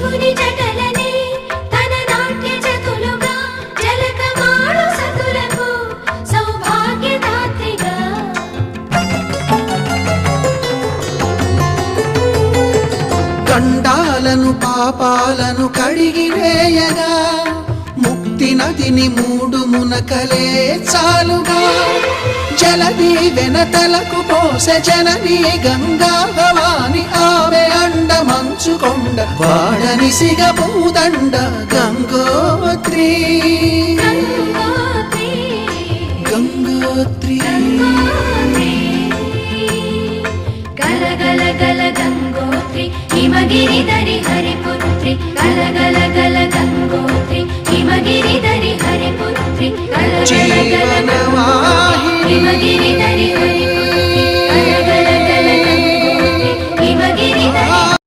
శివుని జటలనే తన నాట్య జతులుగా జలకమాడు సతులకు సౌభాగ్యదాత్రిగా గండాలను పాపాలను కడిగివేయగా ముక్తి నదిని 3 మునకలే చాలుగా జలది వెనతలకు పోసె జనని గంగా భవాని ఆమె అండ మంచుకొండ వాడని సిగ పూదండ గంగోత్రి గంగోత్రి గల గల గల గంగోత్రి హిమగిరిధరి హరిపుత్రి గల గల గల గంగోత్రి హిమగిరిధరి హరిపుత్రి గల గల గల హిమగిరిధరి హరి